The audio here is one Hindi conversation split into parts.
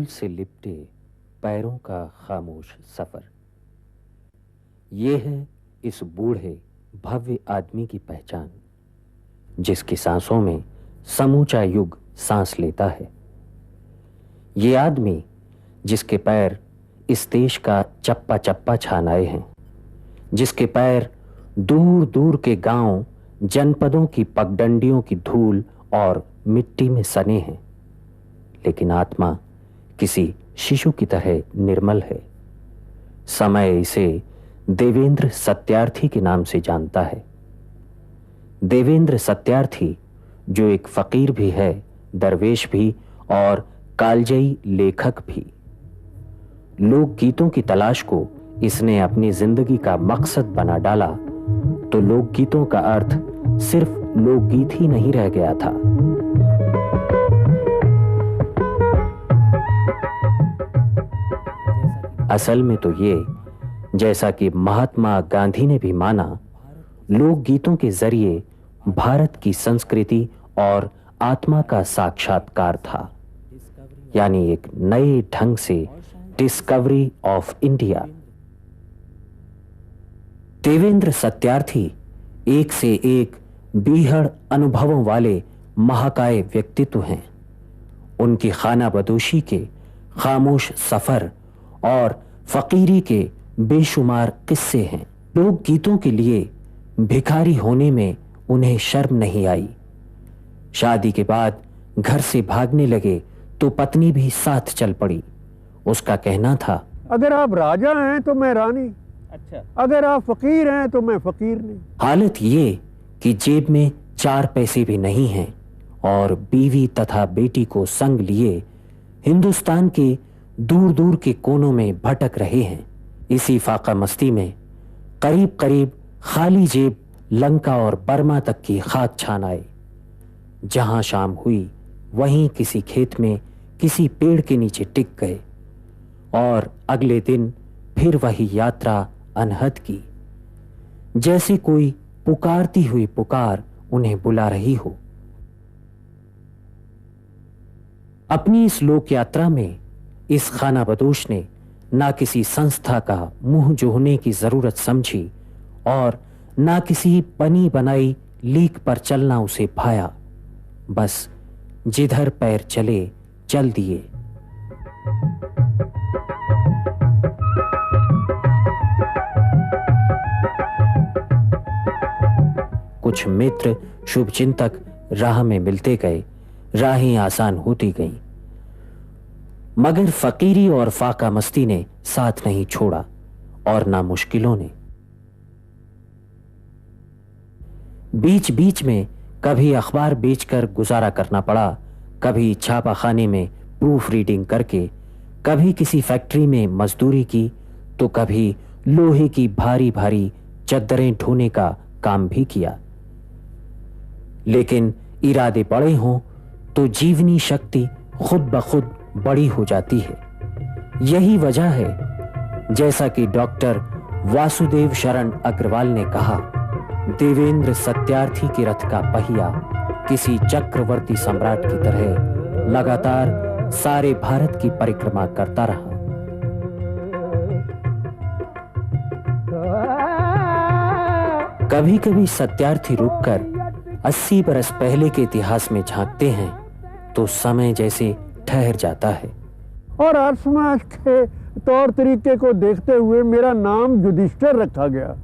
धूल से लिपटे पैरों का खामोश सफर। ये है इस बूढ़े भव्य आदमी की पहचान, जिसकी सांसों में समूचा युग सांस लेता है। ये आदमी जिसके पैर इस देश का चप्पा चप्पा छान आए हैं, जिसके पैर दूर दूर के गांव जनपदों की पगडंडियों की धूल और मिट्टी में सने हैं, लेकिन आत्मा किसी शिशु की तरह निर्मल है। समय इसे देवेंद्र सत्यार्थी के नाम से जानता है। देवेंद्र सत्यार्थी जो एक फकीर भी है, दरवेश भी और कालजयी लेखक भी। लोकगीतों की तलाश को इसने अपनी जिंदगी का मकसद बना डाला तो लोकगीतों का अर्थ सिर्फ लोकगीत ही नहीं रह गया था। असल में तो ये, जैसा कि महात्मा गांधी ने भी माना, लोकगीतों के जरिए भारत की संस्कृति और आत्मा का साक्षात्कार था, यानी एक नए ढंग से discovery of India. Devendra Satyarthi एक से एक बीहड़ अनुभवों वाले महाकाय व्यक्तित्व हैं। उनकी खानाबदोशी के खामोश सफर और फकीरी के बेशुमार किस्से हैं। लोकगीतों के लिए भिखारी होने में उन्हें शर्म नहीं आई। शादी के बाद घर से भागने लगे तो पत्नी भी साथ चल पड़ी। उसका कहना था, अगर आप राजा हैं तो मैं रानी, अच्छा, अगर आप फकीर हैं तो मैं फकीर नहीं। हालत ये कि जेब में 4 पैसे भी नहीं हैं और बीवी तथा बेटी को संग लिए हिंदुस्तान के दूर दूर के कोनों में भटक रहे हैं। इसी फाका मस्ती में करीब करीब खाली जेब लंका और बर्मा तक की खाक छान आए। जहां शाम हुई वहीं किसी खेत में किसी पेड़ के नीचे टिक गए और अगले दिन फिर वही यात्रा अनहद की, जैसे कोई पुकारती हुई पुकार उन्हें बुला रही हो। अपनी इस लोक यात्रा में इस खानाबदोश ने ना किसी संस्था का मुंह जोहने की जरूरत समझी और ना किसी बनी बनाई लीक पर चलना उसे भाया। बस जिधर पैर चले चल दिए। कुछ मित्र शुभचिंतक राह में मिलते गए, राहें आसान होती गईं, मगर फकीरी और फाका मस्ती ने साथ नहीं छोड़ा और ना मुश्किलों ने। बीच बीच में कभी अखबार बेचकर गुजारा करना पड़ा, कभी छापाखाने में प्रूफ रीडिंग करके, कभी किसी फैक्ट्री में मजदूरी की, तो कभी लोहे की भारी भारी चद्दरें ढोने का काम भी किया। लेकिन इरादे बड़े हों तो जीवनी शक्ति खुद ब खुद बड़ी हो जाती है। यही वजह है, जैसा कि डॉक्टर वासुदेव शरण अग्रवाल ने कहा, देवेंद्र सत्यार्थी के रथ का पहिया किसी चक्रवर्ती सम्राट की तरह लगातार सारे भारत की परिक्रमा करता रहा। कभी कभी सत्यार्थी रुककर 80 बरस पहले के इतिहास में झांकते हैं तो समय जैसे ठहर जाता है। और हर समाज के तौर तरीके को देखते हुए मेरा नाम युधिष्ठिर रखा गया,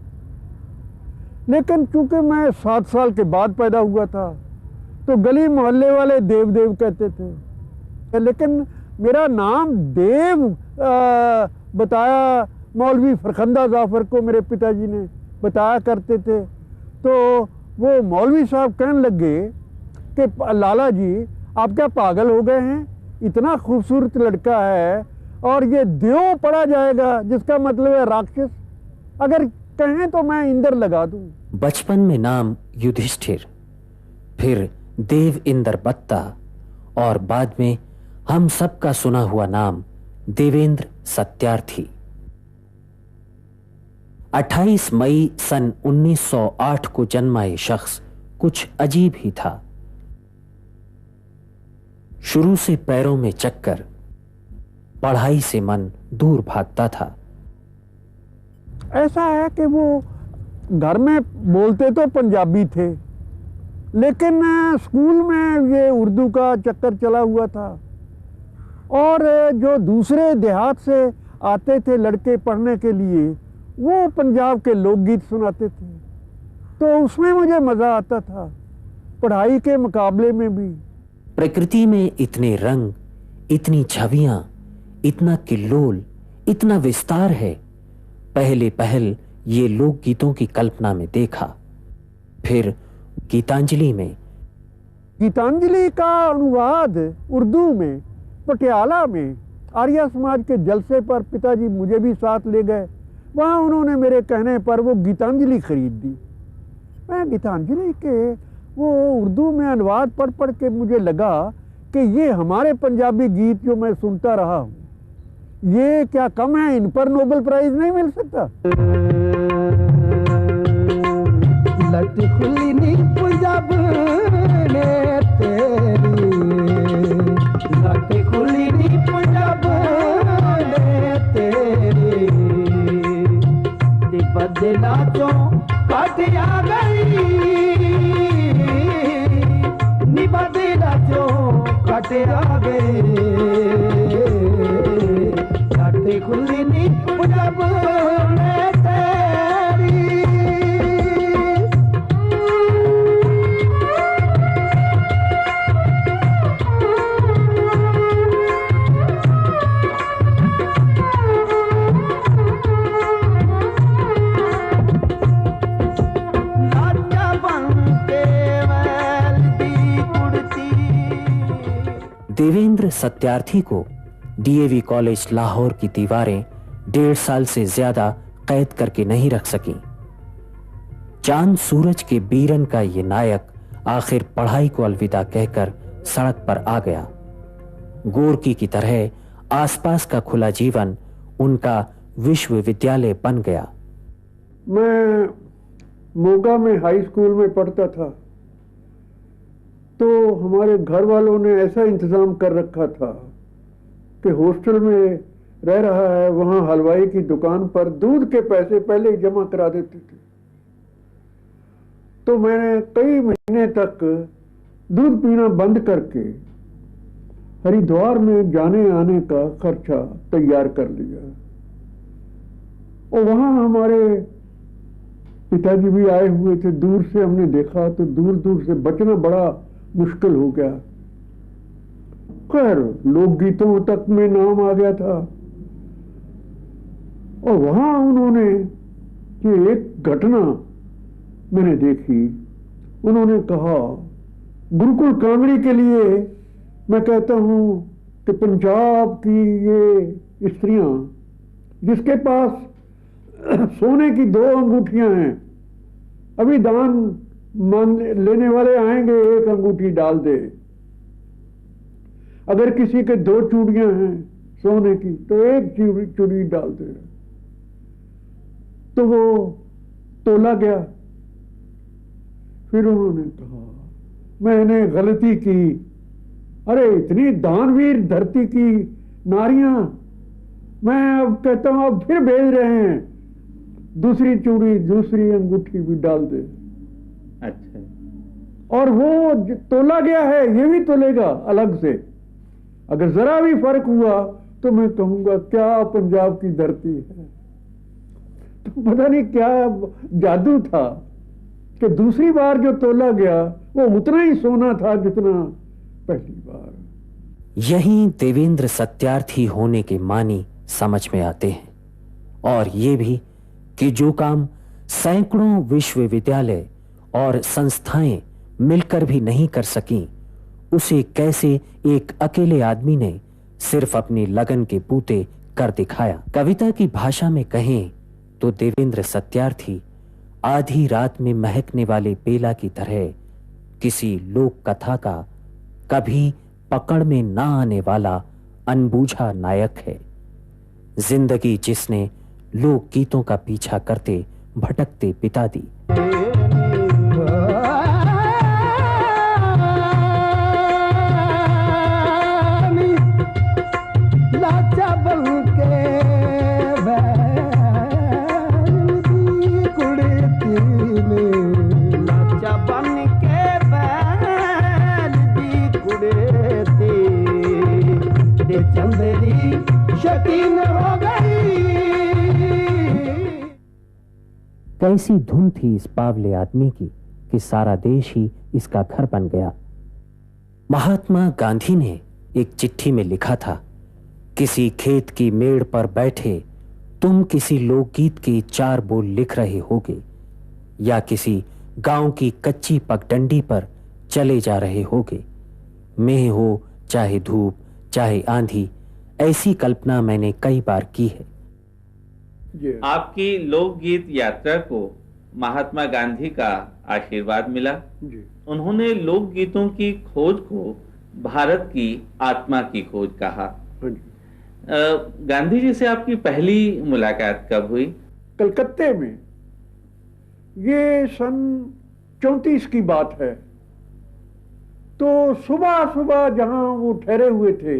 लेकिन चूंकि मैं 7 साल के बाद पैदा हुआ था तो गली मोहल्ले वाले देव देव कहते थे। लेकिन मेरा नाम देव बताया मौलवी फरखंदा जाफर को मेरे पिताजी ने बताया करते थे। तो वो मौलवी साहब कहने लगे कि लाला जी आप क्या पागल हो गए हैं, इतना खूबसूरत लड़का है और ये देव पढ़ा जाएगा, जिसका मतलब है राक्षस। अगर कहें तो मैं इंद्र लगा दूं। बचपन में नाम युधिष्ठिर, फिर देव इंद्र बत्ता और बाद में हम सबका सुना हुआ नाम देवेंद्र सत्यार्थी। 28 मई सन 1908 को जन्मा ये शख्स कुछ अजीब ही था। शुरू से पैरों में चक्कर, पढ़ाई से मन दूर भागता था। ऐसा है कि वो घर में बोलते तो पंजाबी थे, लेकिन स्कूल में ये उर्दू का चक्कर चला हुआ था। और जो दूसरे देहात से आते थे लड़के पढ़ने के लिए, वो पंजाब के लोकगीत सुनाते थे, तो उसमें मुझे मज़ा आता था, पढ़ाई के मुकाबले में भी। प्रकृति में इतने रंग, इतनी छवियां, इतना किल्लोल, इतना विस्तार है, पहले पहल ये लोकगीतों की कल्पना में देखा। फिर गीतांजलि में, गीतांजलि का अनुवाद उर्दू में पटियाला में आर्य समाज के जलसे पर पिताजी मुझे भी साथ ले गए। वहाँ उन्होंने मेरे कहने पर वो गीतांजलि खरीद दी। मैं गीतांजलि के वो उर्दू में अनुवाद पढ़ पढ़ के मुझे लगा कि ये हमारे पंजाबी गीत जो मैं सुनता रहा हूँ, ये क्या कम है, इन पर नोबेल प्राइज नहीं मिल सकता। लट खुली नी पंजाब ने तेरी, लट खुली नी पंजाब ने तेरी, दी बदला चों कट आ गई, नी बदला चों कट आ गई, लट खुली नी पंजाब ने तेरी। देवेंद्र सत्यार्थी को डीएवी कॉलेज लाहौर की दीवारें 1.5 साल से ज्यादा कैद करके नहीं रख सकी। चांद सूरज के बीरन का ये नायक आखिर पढ़ाई को अलविदा कहकर सड़क पर आ गया। गोरकी की तरह आसपास का खुला जीवन उनका विश्वविद्यालय बन गया। मैं मोगा में हाई स्कूल में पढ़ता था, तो हमारे घर वालों ने ऐसा इंतज़ाम कर रखा था कि हॉस्टल में रह रहा है, वहाँ हलवाई की दुकान पर दूध के पैसे पहले ही जमा करा देते थे। तो मैंने कई महीने तक दूध पीना बंद करके हरिद्वार में जाने आने का खर्चा तैयार कर लिया। और वहाँ हमारे पिताजी भी आए हुए थे। दूर से हमने देखा तो दूर दूर से बचना बड़ा मुश्किल हो गया। खैर लोकगीतों तक में नाम आ गया था। और वहां उन्होंने ये एक घटना मैंने देखी। उन्होंने कहा, गुरुकुल कांगड़ी के लिए मैं कहता हूं कि पंजाब की ये स्त्रियां जिसके पास सोने की 2 अंगूठियां हैं, अभी दान मांग लेने वाले आएंगे, 1 अंगूठी डाल दे। अगर किसी के 2 चूड़ियां हैं सोने की तो 1 चूड़ी डाल दे। तो वो तोला गया। फिर उन्होंने कहा, मैंने गलती की। अरे इतनी दानवीर धरती की नारियां, मैं अब कहता हूं अब फिर भेज रहे हैं, दूसरी चूड़ी दूसरी अंगूठी भी डाल दे। अच्छा। और वो तोला गया है, ये भी तोलेगा अलग से। अगर जरा भी फर्क हुआ तो मैं कहूंगा क्या पंजाब की धरती है। तो पता नहीं क्या जादू था कि दूसरी बार जो तोला गया वो उतना ही सोना था जितना पहली बार। यही देवेंद्र सत्यार्थी होने के मानी समझ में आते हैं। और ये भी कि जो काम सैकड़ों विश्वविद्यालय और संस्थाएं मिलकर भी नहीं कर सकीं, उसे कैसे एक अकेले आदमी ने सिर्फ अपनी लगन के बूते कर दिखाया। कविता की भाषा में कहें तो देवेंद्र सत्यार्थी आधी रात में महकने वाले बेला की तरह किसी लोक कथा का कभी पकड़ में ना आने वाला अनबूझा नायक है। जिंदगी जिसने लोक गीतों का पीछा करते भटकते बिता दी। लाचा बन के बैल दी कुड़ती ने लाचा बन के बैल दी कुड़ती दे चंदेरी शकीन हो गई। कैसी धुन थी इस बावले आदमी की कि सारा देश ही इसका घर बन गया। महात्मा गांधी ने एक चिट्ठी में लिखा था, किसी खेत की मेड़ पर बैठे तुम किसी लोकगीत के 4 बोल लिख रहे होगे, या किसी गांव की कच्ची पगडंडी पर चले जा रहे होगे। मेह हो चाहे धूप चाहे आंधी, ऐसी कल्पना मैंने कई बार की है। आपकी लोकगीत यात्रा को महात्मा गांधी का आशीर्वाद मिला। उन्होंने लोकगीतों की खोज को भारत की आत्मा की खोज कहा। गांधी जी से आपकी पहली मुलाकात कब हुई? कलकत्ते में। ये सन 34 की बात है। तो सुबह सुबह जहां वो ठहरे हुए थे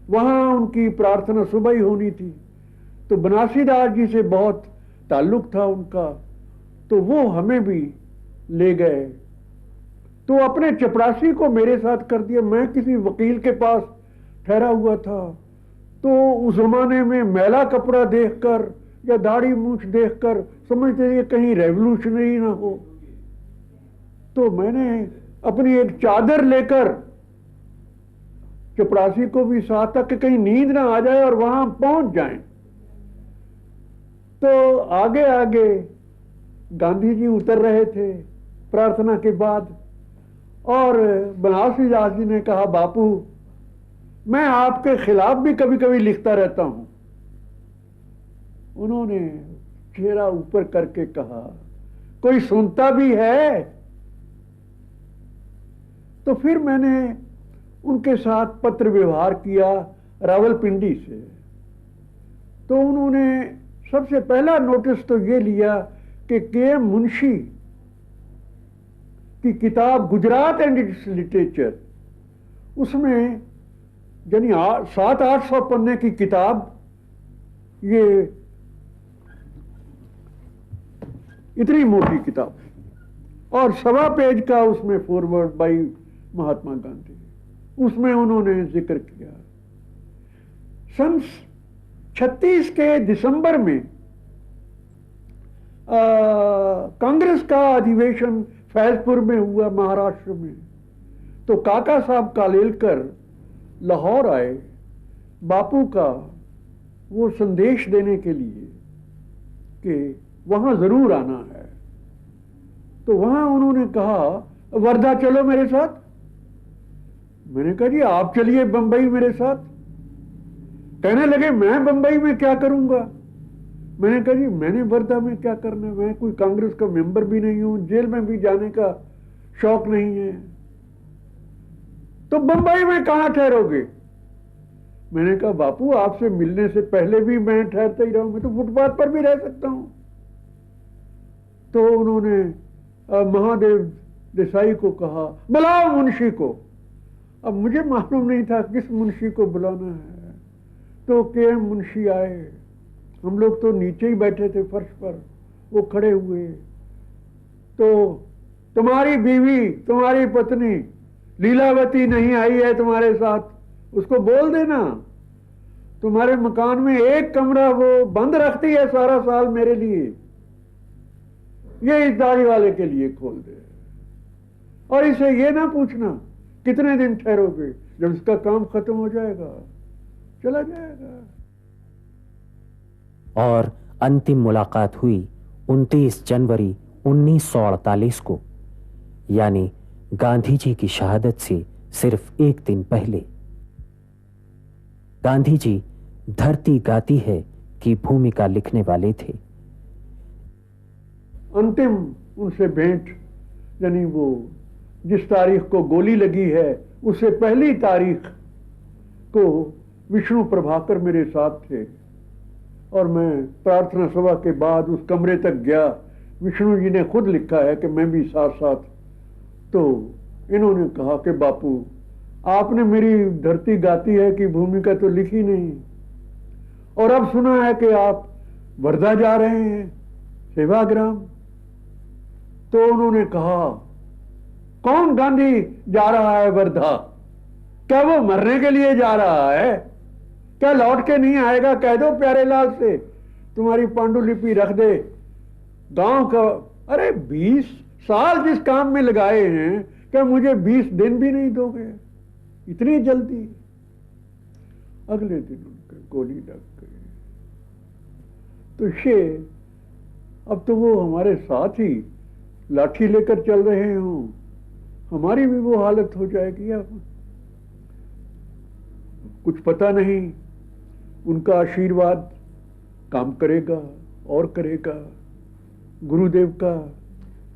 वहां उनकी प्रार्थना सुबह ही होनी थी। तो बनारसीदास जी से बहुत ताल्लुक था उनका, तो वो हमें भी ले गए। तो अपने चपरासी को मेरे साथ कर दिया। मैं किसी वकील के पास ठहरा हुआ था, तो उस जमाने में मैला कपड़ा देखकर या दाढ़ी मूछ देखकर समझते ये कहीं रेवोल्यूशनरी ना हो। तो मैंने अपनी एक चादर लेकर चपरासी को भी साथ था कि कहीं नींद ना आ जाए और वहां पहुंच जाएं। तो आगे आगे गांधी जी उतर रहे थे प्रार्थना के बाद, और बनारसीदास जी ने कहा, बापू मैं आपके खिलाफ भी कभी कभी लिखता रहता हूं। उन्होंने चेहरा ऊपर करके कहा, कोई सुनता भी है? तो फिर मैंने उनके साथ पत्र व्यवहार किया रावलपिंडी से। तो उन्होंने सबसे पहला नोटिस तो ये लिया कि के मुंशी की किताब गुजरात एंड इट्स लिटरेचर, उसमें यानी 700-800 पन्ने की किताब, ये इतनी मोटी किताब और 1.25 पेज का उसमें फॉरवर्ड बाई महात्मा गांधी, उसमें उन्होंने जिक्र किया। सन 36 के दिसंबर में कांग्रेस का अधिवेशन फैजपुर में हुआ महाराष्ट्र में। तो काका साहब कालेलकर लाहौर आए बापू का वो संदेश देने के लिए कि वहां जरूर आना है। तो वहां उन्होंने कहा, वर्धा चलो मेरे साथ। मैंने कहा जी आप चलिए बंबई मेरे साथ। कहने लगे मैं बंबई में क्या करूंगा? मैंने कहा जी मैंने वर्धा में क्या करना है, मैं कोई कांग्रेस का मेंबर भी नहीं हूं, जेल में भी जाने का शौक नहीं है। तो बंबई में कहां ठहरोगे? मैंने कहा बापू आपसे मिलने से पहले भी मैं ठहरता ही रहा हूं, मैं तो फुटपाथ पर भी रह सकता हूं। तो उन्होंने महादेव देसाई को कहा, बुलाओ मुंशी को। अब मुझे मालूम नहीं था किस मुंशी को बुलाना है। तो के मुंशी आए, हम लोग तो नीचे ही बैठे थे फर्श पर, वो खड़े हुए। तो तुम्हारी बीवी, तुम्हारी पत्नी लीलावती नहीं आई है तुम्हारे साथ, उसको बोल देना। तुम्हारे मकान में एक कमरा वो बंद रखती है सारा साल मेरे लिए, ये इस दाढ़ी वाले के लिए खोल दे। और इसे ये ना पूछना कितने दिन ठहरोगे, जब इसका काम खत्म हो जाएगा चला जाएगा। और अंतिम मुलाकात हुई 29 जनवरी 1948 को, यानी गांधी जी की शहादत से सिर्फ एक दिन पहले। गांधी जी धरती गाती है की भूमिका लिखने वाले थे। अंतिम उनसे भेंट, यानी वो जिस तारीख को गोली लगी है उससे पहली तारीख को विष्णु प्रभाकर मेरे साथ थे, और मैं प्रार्थना सभा के बाद उस कमरे तक गया। विष्णु जी ने खुद लिखा है कि मैं भी साथ साथ। तो इन्होंने कहा कि बापू आपने मेरी धरती गाती है कि भूमिका तो लिखी नहीं, और अब सुना है कि आप वर्धा जा रहे हैं, सेवाग्राम। तो उन्होंने कहा, कौन गांधी जा रहा है वर्धा? क्या वो मरने के लिए जा रहा है? क्या लौट के नहीं आएगा? कह दो प्यारेलाल से तुम्हारी पांडुलिपि रख दे। गांव का, अरे 20 साल जिस काम में लगाए हैं, क्या मुझे 20 दिन भी नहीं दोगे? इतनी जल्दी? अगले दिन उनके गोली लग गई। तो ये अब तो वो हमारे साथ ही लाठी लेकर चल रहे हों, हमारी भी वो हालत हो जाएगी। अब कुछ पता नहीं, उनका आशीर्वाद काम करेगा और करेगा। गुरुदेव का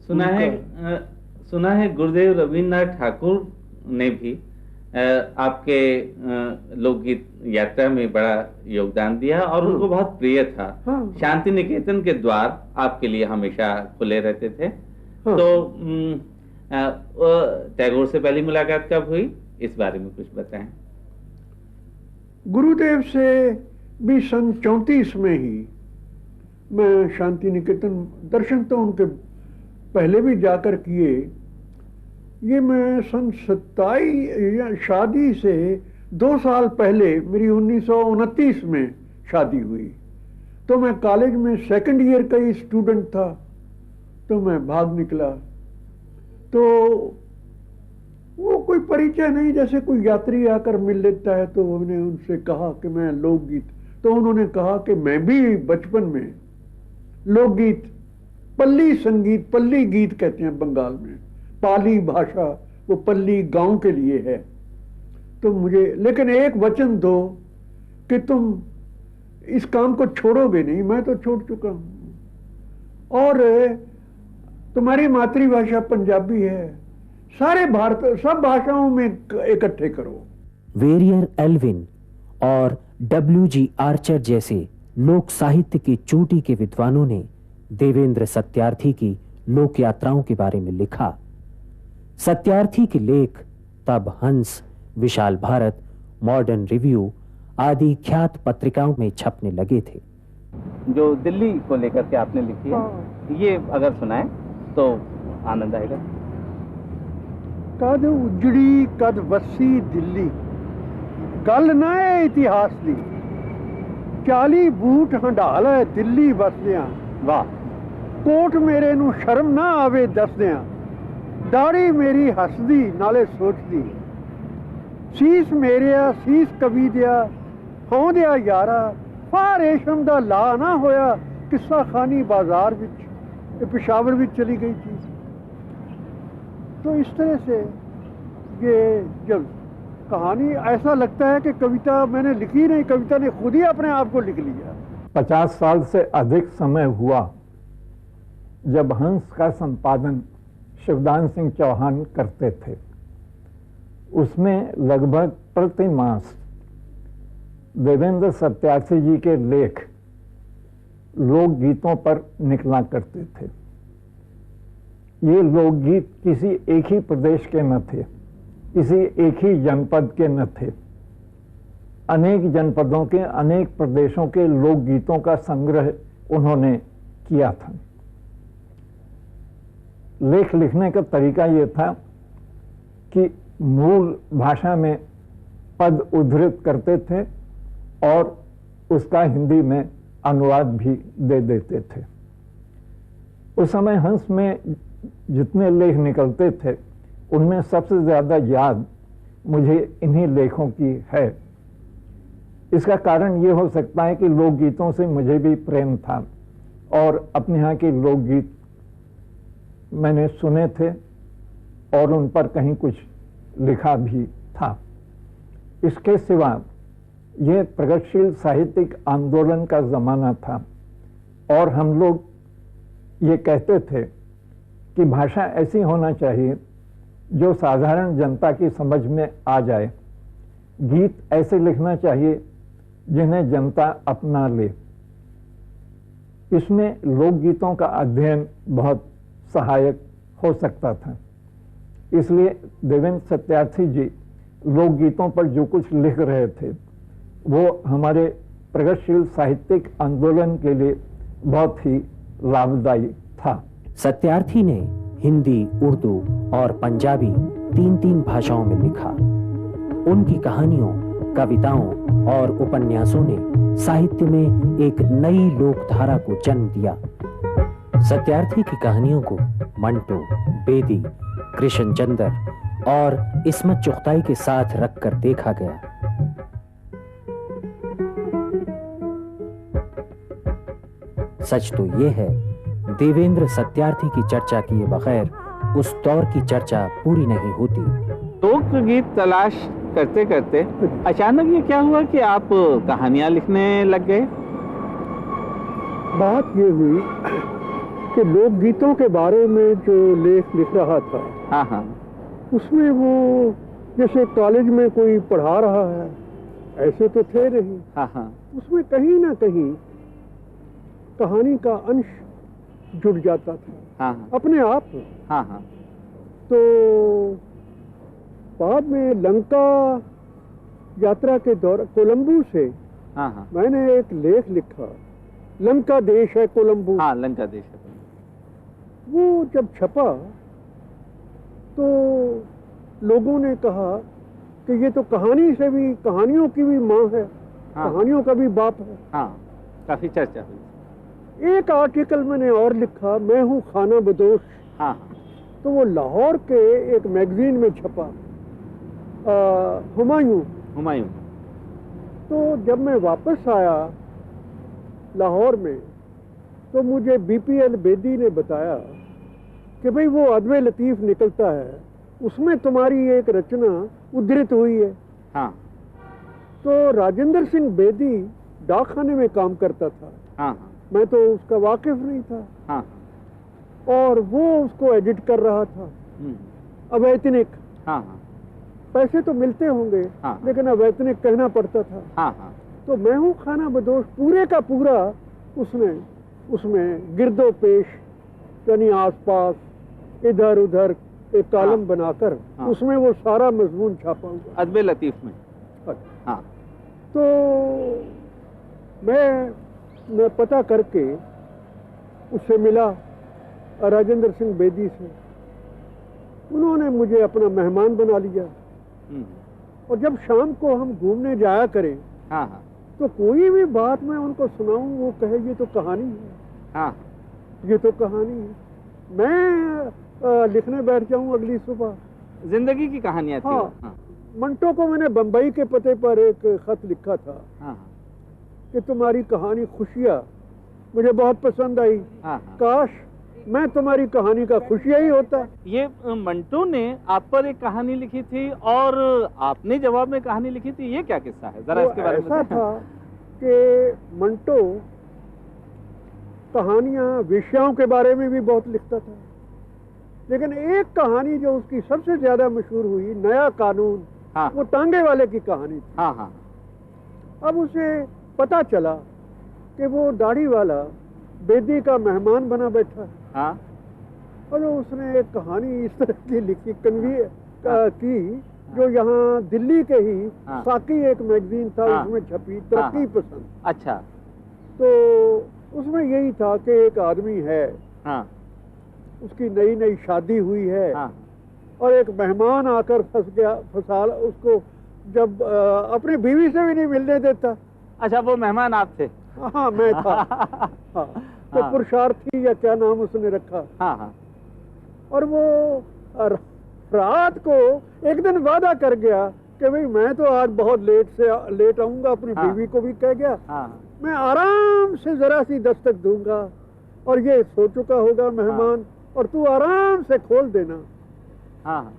सुना है गुरुदेव रविन्द्रनाथ ठाकुर ने भी आपके लोकगीत यात्रा में बड़ा योगदान दिया और उनको बहुत प्रिय था। शांति निकेतन के द्वार आपके लिए हमेशा खुले रहते थे। तो टैगोर से पहली मुलाकात कब हुई, इस बारे में कुछ बताएं। गुरुदेव से भी सन 34 में ही मैं शांति निकेतन, दर्शन तो उनके पहले भी जाकर किए। ये मैं सन 27 शादी से 2 साल पहले, मेरी 1929 में शादी हुई। तो मैं कॉलेज में सेकंड ईयर का ही स्टूडेंट था, तो मैं भाग निकला। तो वो कोई परिचय नहीं, जैसे कोई यात्री आकर मिल लेता है। तो हमने उनसे कहा कि मैं लोकगीत, तो उन्होंने कहा कि मैं भी बचपन में लोकगीत, पल्ली संगीत, पल्ली गीत कहते हैं बंगाल में, पाली भाषा, वो पल्ली गांव के लिए है। तो मुझे, लेकिन एक वचन दो कि तुम इस काम को छोड़ोगे नहीं। मैं तो छोड़ चुका हूं। और तुम्हारी मातृभाषा पंजाबी है, सारे भारत, सब भाषाओं में इकट्ठे करो। वेरियर एल्विन और W.G. आर्चर जैसे लोक साहित्य की चोटी के विद्वानों ने देवेंद्र सत्यार्थी की लोक यात्राओं के बारे में लिखा। सत्यार्थी के लेख तब हंस, विशाल भारत, मॉडर्न रिव्यू आदि ख्यात पत्रिकाओं में छपने लगे थे। जो दिल्ली को लेकर के आपने लिखी है, ये अगर सुनाएं तो आनंद आएगा। कद उजड़ी कद वसी दिल्ली, गल ना है इतिहास दी। 40 बूट हंडाल है दिल्ली बसदियां। वाह। कोट मेरे नू शर्म ना आवे दसदियां। दाढ़ी मेरी हसदी नाले सोचदी। सीस मेरिया सीस कवि दिया, हों दिया यारा, फा रेशम दा ला ना होया, किस्सा खानी बाजार विच, पेशावर विच चली गई थी। तो इस तरह से ये जब कहानी, ऐसा लगता है कि कविता मैंने लिखी नहीं, कविता ने खुद ही अपने आप को लिख लिया। 50 साल से अधिक समय हुआ जब हंस का संपादन शिवदान सिंह चौहान करते थे। उसमें लगभग प्रति मास देवेंद्र सत्यार्थी जी के लेख लोकगीतों पर निकला करते थे। ये लोकगीत किसी एक ही प्रदेश के न थे, किसी एक ही जनपद के न थे। अनेक जनपदों के, अनेक प्रदेशों के लोकगीतों का संग्रह उन्होंने किया था। लेख लिखने का तरीका ये था कि मूल भाषा में पद उद्धृत करते थे और उसका हिंदी में अनुवाद भी दे देते थे। उस समय हंस में जितने लेख निकलते थे, उनमें सबसे ज़्यादा याद मुझे इन्हीं लेखों की है। इसका कारण ये हो सकता है कि लोकगीतों से मुझे भी प्रेम था और अपने यहाँ के लोकगीत मैंने सुने थे और उन पर कहीं कुछ लिखा भी था। इसके सिवा ये प्रगतिशील साहित्यिक आंदोलन का ज़माना था और हम लोग ये कहते थे कि भाषा ऐसी होना चाहिए जो साधारण जनता की समझ में आ जाए। गीत ऐसे लिखना चाहिए जिन्हें जनता अपना ले। इसमें लोकगीतों का अध्ययन बहुत सहायक हो सकता था। इसलिए देवेंद्र सत्यार्थी जी लोकगीतों पर जो कुछ लिख रहे थे वो हमारे प्रगतिशील साहित्यिक आंदोलन के लिए बहुत ही लाभदायी था। सत्यार्थी ने हिंदी, उर्दू और पंजाबी 3 भाषाओं में लिखा। उनकी कहानियों, कविताओं और उपन्यासों ने साहित्य में एक नई लोकधारा को जन्म दिया। सत्यार्थी की कहानियों को मंटो, बेदी, कृष्णचंद्र और इस्मत चुगताई के साथ रखकर देखा गया। सच तो यह है, देवेंद्र सत्यार्थी की चर्चा किए बगैर उस दौर की चर्चा पूरी नहीं होती। लोकगीत तलाश करते करते अचानक ये क्या हुआ कि आप कहानियां लिखने लग गए? बात ये हुई कि लोकगीतों के बारे में जो लेख लिख रहा था, हाँ हाँ, उसमें वो जैसे कॉलेज में कोई पढ़ा रहा है ऐसे तो थे नहीं। हाँ हाँ, उसमें कहीं ना कहीं कहानी का अंश जुड़ जाता था, हाँ हाँ, अपने आप। हाँ हाँ, तो बाद में लंका यात्रा के दौरान कोलंबू से हाँ हाँ, मैंने एक लेख लिखा, लंका देश है कोलंबू। हाँ, लंका देश है। वो जब छपा तो लोगों ने कहा कि ये तो कहानी से भी, कहानियों की भी माँ है, हाँ, कहानियों का भी बाप है। हाँ, काफी चर्चा हुई। एक आर्टिकल मैंने और लिखा, मैं हूँ खाना बदोश। हाँ, तो वो लाहौर के एक मैगजीन में छपा, हुमायूं। हुमायूं। तो जब मैं वापस आया लाहौर में तो मुझे बीपीएल बेदी ने बताया कि भाई वो अदब लतीफ़ निकलता है, उसमें तुम्हारी एक रचना उद्धृत हुई है। हाँ, तो राजेंद्र सिंह बेदी डाकखाने में काम करता था। हाँ, मैं तो उसका वाकिफ नहीं था। हाँ, और वो उसको एडिट कर रहा था, अवैतनिक। हाँ, हाँ, पैसे तो मिलते होंगे, हाँ, लेकिन अवैतनिक कहना पड़ता था। हाँ, हाँ, तो मैं हूँ खाना बदोश पूरे का पूरा उसमें गिरदो पेश, यानी आसपास इधर उधर एक कॉलम हाँ, बनाकर हाँ, उसमें वो सारा मजमून छापा हुआ। अदब लतीफ में। हाँ, तो मैं पता करके उससे मिला, राजेंद्र सिंह बेदी से। उन्होंने मुझे अपना मेहमान बना लिया। और जब शाम को हम घूमने जाया करें, हाँ, हाँ, तो कोई भी बात मैं उनको सुनाऊं, वो कहे ये तो कहानी है, हाँ, ये तो कहानी है। मैं लिखने बैठ जाऊं अगली सुबह, जिंदगी की कहानियां थी। हाँ, हाँ, मंटो को मैंने बंबई के पते पर एक खत लिखा था, हाँ, कि तुम्हारी कहानी खुशियाँ मुझे बहुत पसंद आई। हाँ, काश मैं तुम्हारी कहानी का खुशियाँ ही होता। ये मंटो ने आप पर एक कहानी लिखी थी और आपने जवाब में कहानी लिखी थी, ये क्या किस्सा है? जरा इसके बारे में ऐसा बताएं। था कि मंटो कहानियां, विषयों के बारे में भी बहुत लिखता था, लेकिन एक कहानी जो उसकी सबसे ज्यादा मशहूर हुई, नया कानून, हाँ, वो टांगे वाले की कहानी थी। हाँ, हाँ, अब उसे पता चला कि वो दाढ़ी वाला बेदी का मेहमान बना बैठा है। हाँ, और उसने एक कहानी इस तरह की लिखी, की, जो यहाँ दिल्ली के ही हाँ, साकी एक मैगजीन था, हाँ, उसमें छपी, तरक्की पसंद। अच्छा, तो उसमें यही था कि एक आदमी है, हाँ, उसकी नई नई शादी हुई है, हाँ, और एक मेहमान आकर फंसा उसको, जब अपनी बीवी से भी नहीं मिलने देता। अच्छा, वो मेहमान आप थे? हाँ, मैं था। हाँ, तो हाँ, पुरुषार्थी या क्या नाम उसने रखा। हाँ, हाँ, और वो रात को एक दिन वादा कर गया कि भाई मैं तो आज बहुत लेट आऊंगा, अपनी हाँ, बीवी को भी कह गया, हाँ, मैं आराम से जरा सी दस्तक दूंगा और ये सो चुका होगा मेहमान, और तू आराम से खोल देना, हाँ,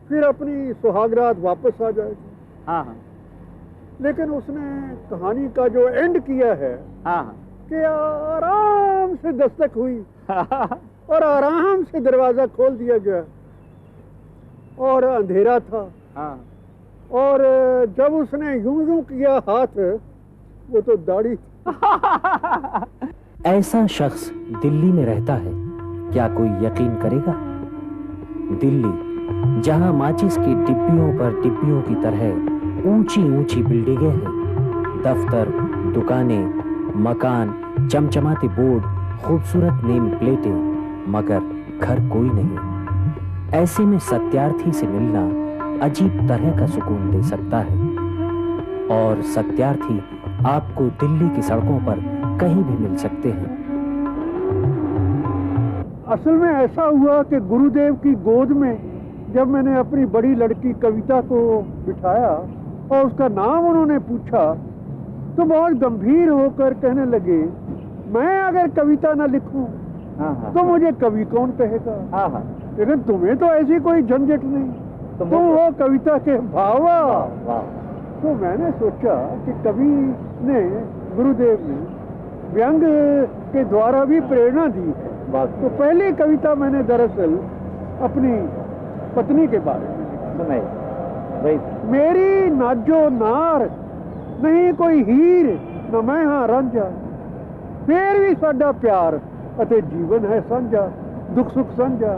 फिर अपनी सुहागरात वापस आ जाएगी। हाँ, हाँ, लेकिन उसने कहानी का जो एंड किया है, हाँ, कि आराम से दस्तक हुई और आराम से दरवाजा खोल दिया गया, और अंधेरा था। हाँ, और जब उसने यूं यूं किया हाथ, वो तो दाढ़ी। ऐसा शख्स दिल्ली में रहता है, क्या कोई यकीन करेगा? दिल्ली, जहां माचिस की डिब्बियों पर डिब्बियों की तरह ऊंची ऊंची बिल्डिंगें हैं, दफ्तर दुकानें, मकान, चमचमाते बोर्ड, खूबसूरत नेम प्लेटें, मगर घर कोई नहीं। ऐसे में सत्यार्थी से मिलना अजीब तरह का सुकून दे सकता है। और सत्यार्थी आपको दिल्ली की सड़कों पर कहीं भी मिल सकते हैं। असल में ऐसा हुआ कि गुरुदेव की गोद में जब मैंने अपनी बड़ी लड़की कविता को बिठाया और उसका नाम उन्होंने पूछा, तो बहुत गंभीर होकर कहने लगे, मैं अगर कविता ना लिखूं तो मुझे कवि कौन कहेगा। लेकिन तुम्हें तो ऐसी कोई झंझट नहीं, तुम वो कविता के भावा। तो मैंने सोचा कि कवि ने, गुरुदेव ने व्यंग के द्वारा भी प्रेरणा दी है। तो पहली कविता मैंने दरअसल अपनी पत्नी के बारे में सुनाई। मेरी नाजो नार नहीं कोई हीर, न मैं हाँ रांझा, फिर भी साडा प्यार अते जीवन है साझा, दुख सुख साझा।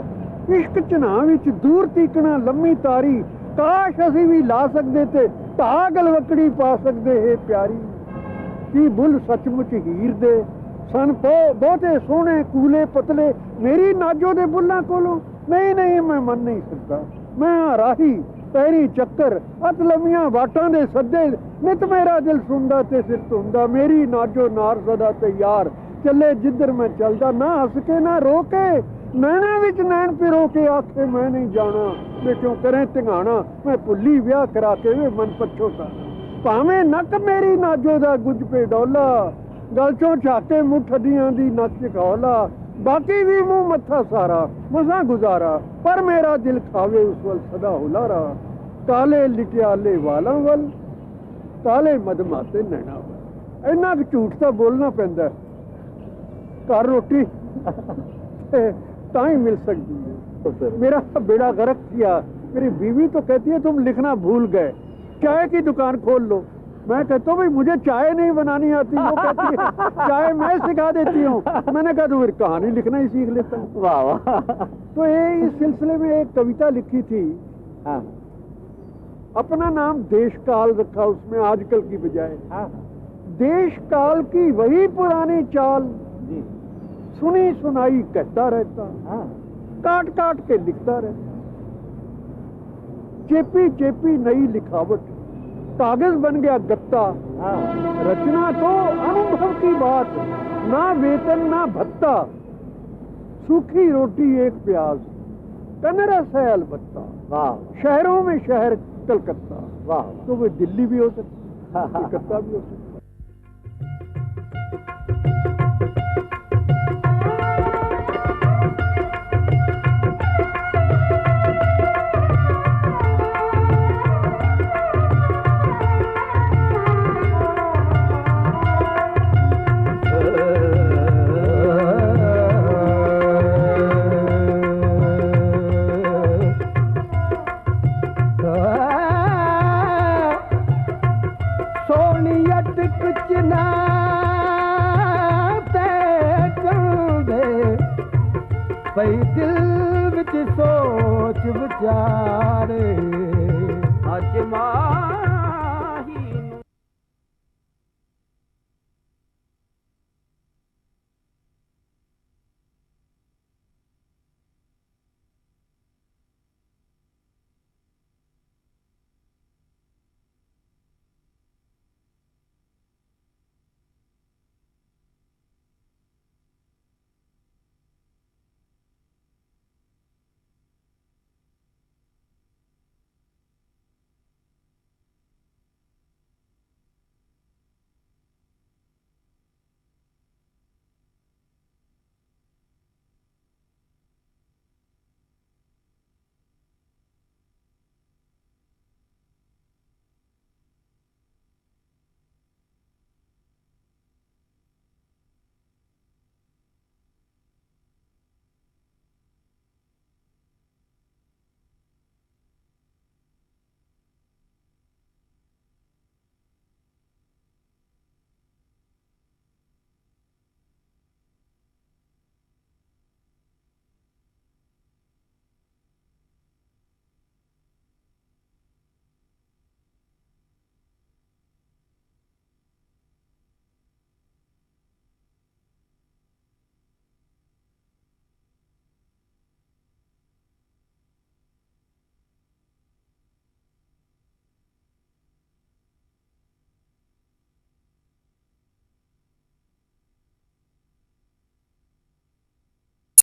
इश्क ਝਨਾ ਵਿੱਚ दूर तीकना लम्मी तारी, काश असी भी ला सकते थे ਢਾ ਗਲਵਕੜੀ पा सकते है प्यारी। की बुल सचमुच हीर दे सन बहुते सोहने कूले पतले, मेरी नाजो दे बुल्लां कोलों नहीं नहीं मैं मन नहीं सकता। मैं राही पैरी चक्कर अत लम्मियां वाटां दे सद्दे, नित मेरा दिल सुनदा ते सिर धुंदा। मेरी नाजो नार सदा तैयार चले जिधर मैं चलदा, ना हस के ना रो के नैना विच नैन पिरो के आखे मैं नहीं जाना। मैं क्यों करें धिंगाणा, मैं भुल्ली ब्याह करा के वे मन पछोता। भावें नक मेरी नाजो दा गुज पे डोला, गल चों झाके मुठ हड्डियां दी नक चखौला। बाकी भी मुंह मत्था सारा मसा गुजारा, पर मेरा दिल खावे उस वल सदा हुलारा। काले लिटियाले वालां वल, काले मधमाते नैना वल। इन्ना क झूठ तां बोलना पैंदा, घर रोटी ताई मिल सकती है। मेरा बेड़ा गर्क किया। मेरी बीवी तो कहती है तुम लिखना भूल गए, चाय की दुकान खोल लो। मैं कहता हूँ भाई मुझे चाय नहीं बनानी आती, वो कहती है चाय मैं सिखा देती हूँ। मैंने कहा तो फिर कहानी लिखना ही सीख लेता हूँ। वाह वाह। तो ये इस सिलसिले में एक कविता लिखी थी, अपना नाम देश काल रखा उसमें आजकल की बजाय। देश काल की वही पुरानी चाल, सुनी सुनाई कहता रहता, काट काट के लिखता रहता। चेपी चेपी नई लिखावट, कागज बन गया गत्ता। रचना तो अनुभव की बात, ना वेतन ना भत्ता। सूखी रोटी एक प्याज, कनरस है अलबत्ता। शहरों में शहर कलकत्ता, तो वो दिल्ली भी हो सकता, कलकत्ता भी हो सकता। पई दिल विच सोच विचारे।